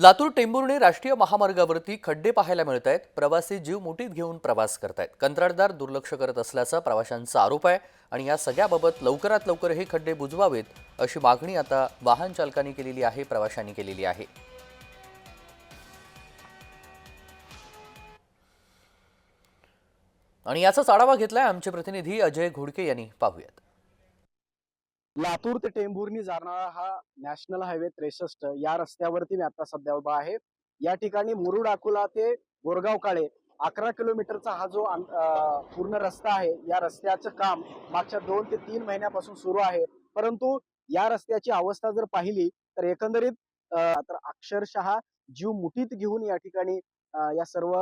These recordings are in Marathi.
लातूर टेंभुर्णी राष्ट्रीय महामार्गावरती खड्डे पाहायला मिळत आहेत। प्रवासी जीव मुठीत घेऊन प्रवास करतायत। कंत्राटदार दुर्लक्ष करत असल्याचा प्रवाशांचा आरोप आहे आणि या सगळ्याबाबत लवकरात लवकर हे खड्डे बुजवावेत अशी मागणी आता वाहन चालकांनी केलेली आहे, प्रवाशांनी केलेली आहे। आणि याचाच आढावा घेतलाय आमचे प्रतिनिधी अजय घोडके यांनी। पाहूयात। लातूर ते टेंभुर्णी जाणारा हा नॅशनल हायवे 63 या रस्त्यावरती मी आता सध्या उभा आहे। या ठिकाणी मुरुड अकोला ते बोरगाव काळे 11 किलोमीटरचा हा जो पूर्ण रस्ता आहे, या रस्त्याचं काम मागच्या 2 ते 3 महिन्यापासून सुरू आहे। परंतु या रस्त्याची अवस्था जर पाहिली तर एकंदरीत तर अक्षरशः जीव मुठीत घेऊन या ठिकाणी या सर्व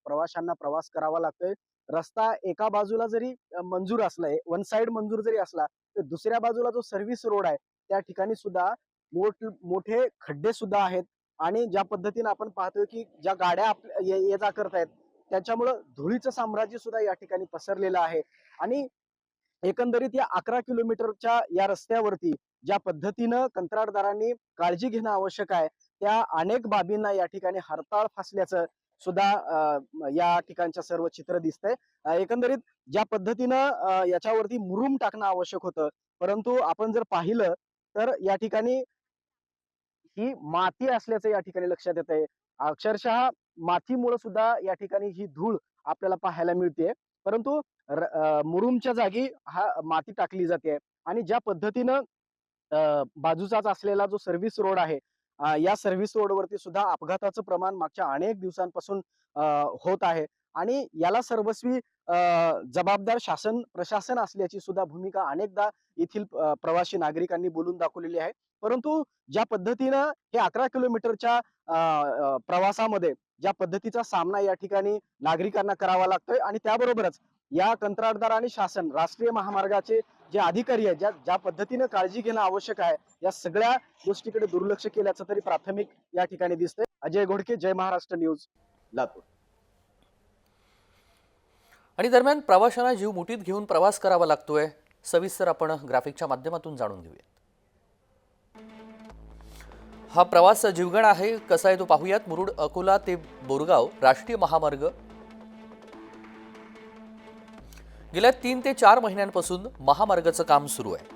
प्रवाशांना प्रवास करावा लागतोय। रस्ता एका बाजूला जरी मंजूर असलाय, वन साइड मंजूर जरी असला तर दुसऱ्या बाजूला जो सर्व्हिस रोड आहे त्या ठिकाणी सुद्धा मोठे खड्डे सुद्धा आहेत। आणि ज्या पद्धतीने आपण पाहतोय की ज्या गाड्या ये जा करतायत त्याच्यामुळे धुळीचं साम्राज्य सुद्धा या ठिकाणी पसरलेलं आहे। आणि एकंदरीत या 11 किलोमीटरच्या या रस्त्यावरती ज्या पद्धतीनं कंत्राटदारांनी काळजी घेणं आवश्यक आहे, त्या अनेक बाबींना या ठिकाणी हरताळ फासल्याचं सुद्धा या ठिकाणच्या सर्व चित्र दिसतंय। एकंदरीत ज्या पद्धतीनं याच्यावरती मुरुम टाकणं आवश्यक होतं, परंतु आपण जर पाहिलं तर या ठिकाणी ही माती असल्याचं या ठिकाणी लक्षात येतंय। अक्षरशः मातीमुळे सुद्धा या ठिकाणी ही धूळ आपल्याला पाहायला मिळते। परंतु मुरुमच्या जागी हा माती टाकली जाते। आणि ज्या पद्धतीनं बाजूचाच असलेला जो सर्व्हिस रोड आहे, या सर्व्हिस रोडवरती सुद्धा अपघाताचं प्रमाण मागच्या अनेक दिवसांपासून होत आहे। आणि याला सर्वस्वी जबाबदार शासन प्रशासन असल्याची सुद्धा भूमिका अनेकदा येथील प्रवासी नागरिकांनी बोलून दाखवलेली आहे। परंतु ज्या पद्धतीनं हे 11 किलोमीटरच्या प्रवासामध्ये ज्या पद्धतीचा सामना या ठिकाणी नागरिकांना करावा लागतोय, आणि त्याबरोबरच या कंत्राटदार आणि शासन राष्ट्रीय महामार्गाचे जे अधिकारी आहेत, ज्या पद्धतीने काळजी घेणं आवश्यक आहे, या सगळ्या गोष्टीकडे दुर्लक्ष केल्याचं तरी प्राथमिक या ठिकाणी दिसतंय। अजय घोडके, जय महाराष्ट्र न्यूज, लातूर। आणि दरम्यान प्रवाशांना जीव मुठीत घेऊन प्रवास करावा लागतोय। सविस्तर आपण ग्राफिकच्या माध्यमातून जाणून घेऊयात। हा प्रवास जीवघेण आहे, कसा आहे तो पाहूयात। मुरुड अकोला ते बोरगाव राष्ट्रीय महामार्ग गेल्या 3 ते 4 महिन्यांपासून महामार्गाचं काम सुरू आहे।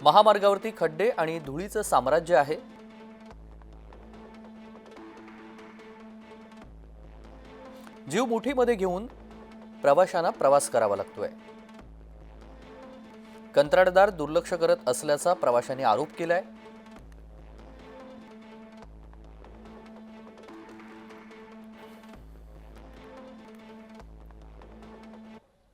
महामार्गावरती खड्डे आणि धुळीचं साम्राज्य आहे। जीव मुठीमध्ये घेऊन प्रवाशांना प्रवास करावा लागतोय। कंत्राटदार दुर्लक्ष करत असल्याचा प्रवाशांनी आरोप केलाय।